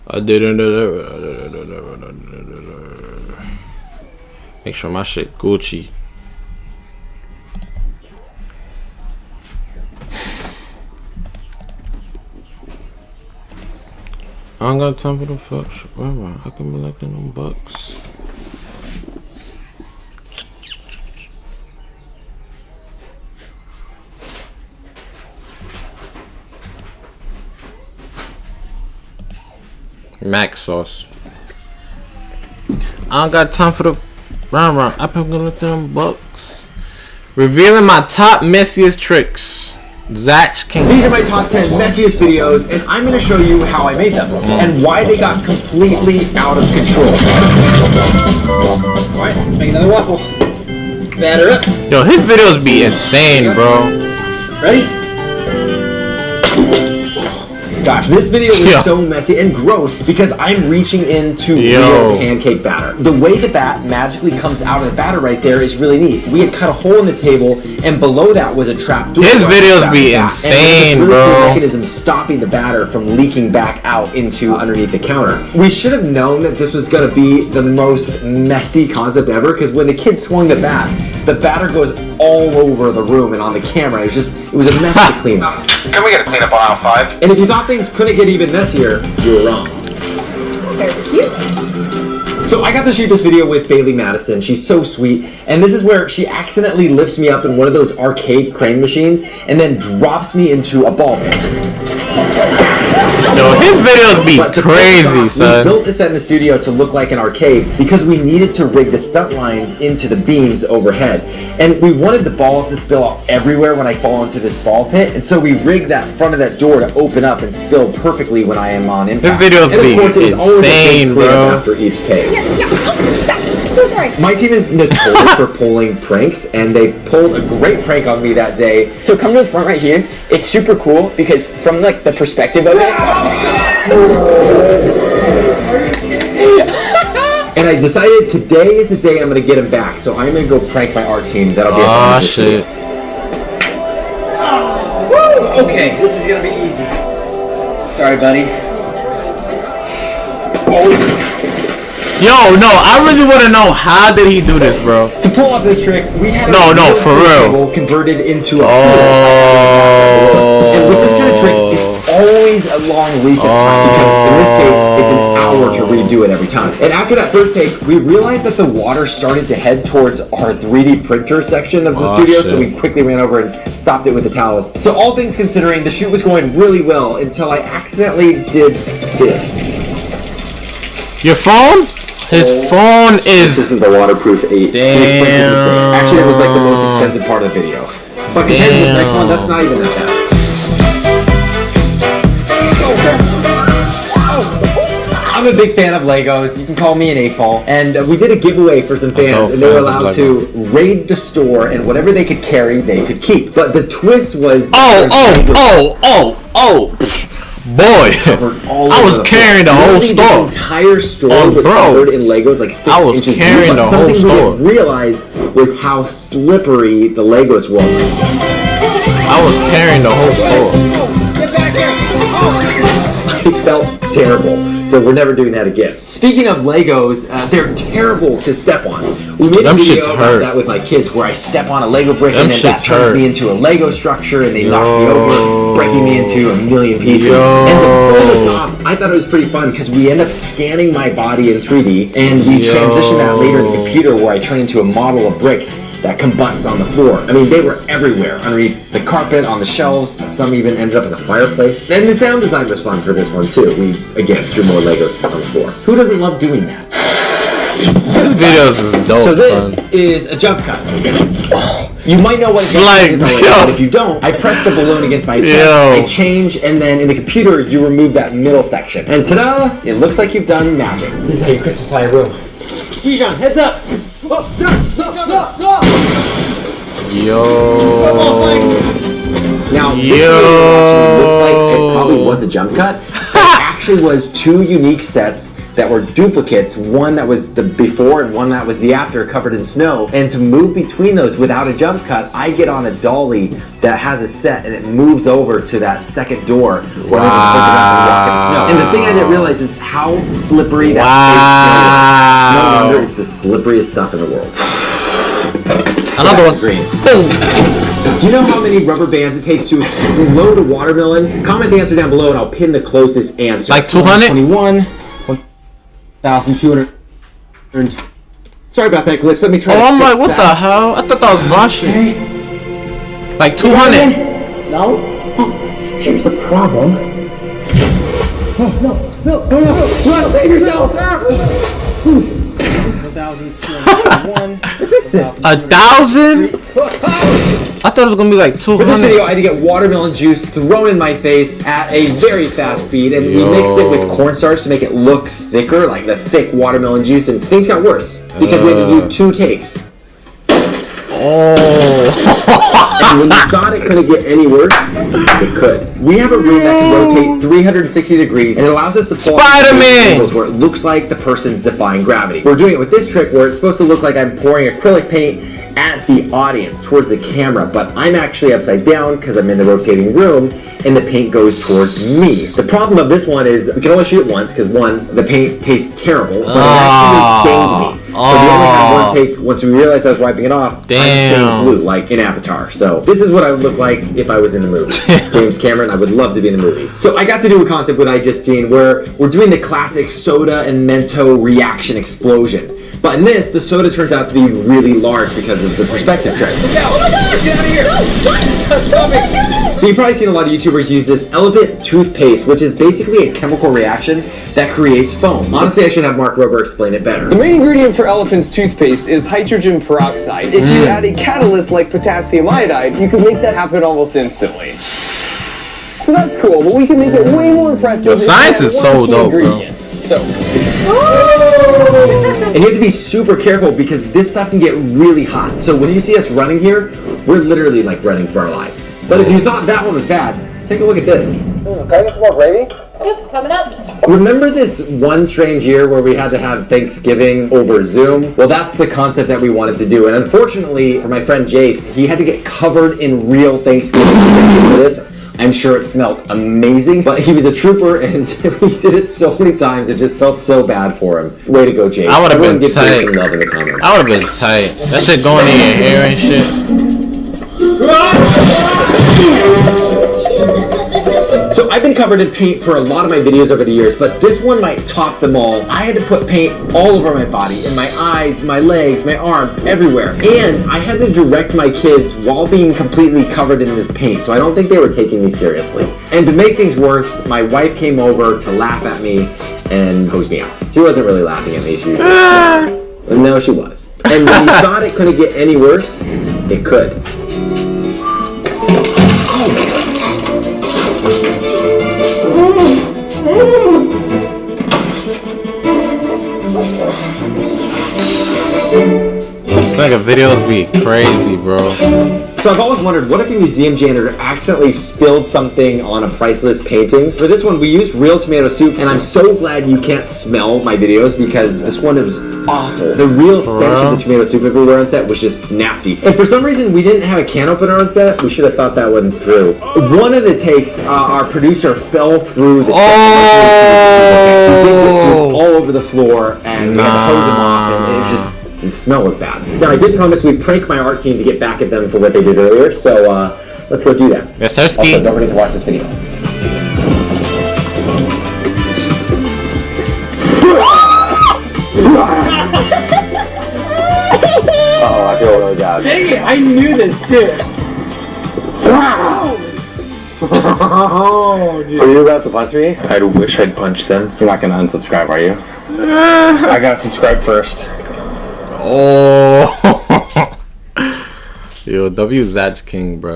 I didn't. Make sure my shit Gucci. I don't got time for the fuck shit. Remember, I can be like them bucks. Mac sauce. I don't got time for the round. I've been going with them bucks. Revealing my top messiest tricks. Zach King. These are my top 10 messiest videos, and I'm going to show you how I made them and why they got completely out of control. Alright, let's make another waffle. Batter up. Yo, his videos be insane, bro. Ready? Gosh, this video is so messy and gross because I'm reaching into real pancake batter. The way the bat magically comes out of the batter right there is really neat. We had cut a hole in the table, and below that was a trap door. His videos be insane, and really bro. cool mechanism stopping the batter from leaking back out into underneath the counter. We should have known that this was going to be the most messy concept ever because when the kid swung the bat, the batter goes all over the room and on the camera. It was a mess to clean up. Can we get a cleanup on aisle 5? And if you thought things couldn't get even messier, you were wrong. There's cute. So I got to shoot this video with Bailey Madison. She's so sweet. And this is where she accidentally lifts me up in one of those arcade crane machines and then drops me into a ball pit. Yo, his videos be crazy, son. We built this set in the studio to look like an arcade because we needed to rig the stunt lines into the beams overhead. And we wanted the balls to spill out everywhere when I fall into this ball pit. And so we rigged that front of that door to open up and spill perfectly when I am on impact. His videos and be of course, it was always insane, a big cleanup bro. after each take. I'm so sorry. My team is notorious for pulling pranks, and they pulled a great prank on me that day. So come to the front right here. It's super cool because from like the perspective of it. And I decided today is the day I'm going to get him back, so I'm going to go prank my art team. That'll be a fun shit. Woo! Okay, this is going to be easy. Sorry, buddy. Yo, no, I really want to know how did he do this, bro? To pull off this trick, we had a for real table converted into a pool. And with this kind of trick, it's always a long reset time because in this case, it's an hour to redo it every time. And after that first take, we realized that the water started to head towards our 3D printer section of the studio, so we quickly ran over and stopped it with the towels. So all things considering, the shoot was going really well until I accidentally did this. Your phone? His phone is... This isn't the waterproof 8. It's an expensive mistake. Actually, that was like the most expensive part of the video. But compared to this next one, that's not even that bad. I'm a big fan of Legos. You can call me an A-fall. And we did a giveaway for some fans, and they were allowed to raid the store, and whatever they could carry, they could keep. But the twist was... Boy, I was carrying the whole store. This entire store was covered in Legos, like 6 inches deep. Carrying the whole store. Something we didn't realize was how slippery the Legos were. I was carrying the whole store. Get back here! I felt terrible, so we're never doing that again. Speaking of Legos, they're terrible to step on. We made a video about that with my kids where I step on a Lego brick and then that turns me into a Lego structure and they knock me over, breaking me into a million pieces. And to pull this off, I thought it was pretty fun because we end up scanning my body in 3D and we transition that later in the computer where I turn into a model of bricks that combusts on the floor. I mean, they were everywhere, underneath the carpet, on the shelves, some even ended up in the fireplace. And the sound design was fun for this one too. We, again, threw more Legos on the floor. Who doesn't love doing that? This videos is dope. So this is a jump cut. You might know what jump cut is already, but if you don't, I press the balloon against my chest, I change, and then in the computer, you remove that middle section. And ta-da! It looks like you've done magic. This is how you Christmas fire room. Bijan, heads up! Yo. Now, this video actually looks like it probably was a jump cut. actually was two unique sets that were duplicates, one that was the before and one that was the after, covered in snow. And to move between those without a jump cut, I get on a dolly that has a set and it moves over to that second door where I can open up and walk in the snow. And the thing I didn't realize is how slippery that big snow is. Snow under is the slipperiest stuff in the world. Another one. Green. Do you know how many rubber bands it takes to explode a watermelon? Comment the answer down below and I'll pin the closest answer. Like 200? 21, 1,200. Sorry about that glitch. Let me try to Oh, I'm fix like, what that. the hell? I thought that was my shit. Like 200. No. Here's the problem. No. Save yourself. 1,201. Fix it. 1,000? I thought it was gonna be like 200. For this video, I had to get watermelon juice thrown in my face at a very fast speed, and we mixed it with cornstarch to make it look thicker, like the thick watermelon juice, and things got worse because we had to do 2 takes. Oh. And when you thought it couldn't get any worse, it could. We have a room that can rotate 360 degrees, and it allows us to pull Spider-Man! angles where it looks like the person's defying gravity. We're doing it with this trick where it's supposed to look like I'm pouring acrylic paint at the audience towards the camera, but I'm actually upside down because I'm in the rotating room and the paint goes towards me. The problem of this one is we can only shoot it once because one, the paint tastes terrible, but it actually stained me. So we only had one take. Once we realized I was wiping it off, I'm stained blue, like in Avatar. So this is what I would look like if I was in the movie. James Cameron, I would love to be in the movie. So I got to do a concept with iJustine where we're doing the classic soda and Mento reaction explosion. But in this, the soda turns out to be really large because of the perspective trick. Get out of here! Stop it! So you've probably seen a lot of YouTubers use this Elevate toothpaste, which is basically a chemical reaction that creates foam. Honestly, I should have Mark Rober explain it better. The main ingredient for Elephant's toothpaste is hydrogen peroxide. If you add a catalyst like potassium iodide, you can make that happen almost instantly. So that's cool, but we can make it way more impressive. The science is so dope, bro. So. And you have to be super careful because this stuff can get really hot. So when you see us running here, we're literally like running for our lives. But if you thought that one was bad, take a look at this. Can I get some more gravy? Yep, coming up. Remember this one strange year where we had to have Thanksgiving over Zoom? Well, that's the concept that we wanted to do. And unfortunately, for my friend Jace, he had to get covered in real Thanksgiving for this. I'm sure it smelled amazing, but he was a trooper and he did it so many times, it just felt so bad for him. Way to go, Jace. I would have been give tight. Jace some love in the comments. I would have been tight. That shit going in your hair and shit. So I've been covered in paint for a lot of my videos over the years, but this one might top them all. I had to put paint all over my body, in my eyes, my legs, my arms, everywhere. And I had to direct my kids while being completely covered in this paint, so I don't think they were taking me seriously. And to make things worse, my wife came over to laugh at me and hose me off. She wasn't really laughing at me, no, she was. And when you thought it couldn't get any worse, it could. This nigga videos be crazy, bro. So I've always wondered, what if a museum janitor accidentally spilled something on a priceless painting? For this one, we used real tomato soup, and I'm so glad you can't smell my videos because this one was awful. The real stench of the tomato soup everywhere on set was just nasty. And for some reason, we didn't have a can opener on set. We should have thought that one through. One of the takes, our producer fell through the set. He dipped the soup all over the floor, and we had to hose him off, and it just... the smell was bad. Now, I did promise we'd prank my art team to get back at them for what they did earlier, so let's go do that. Yes, sir, Ski. Also, don't forget to watch this video. Oh, I feel really bad. Dang it, I knew this too. Are you about to punch me? I wish I'd punch them. You're not gonna unsubscribe, are you? I gotta subscribe first. Oh. Yo, W Zatch King, bro.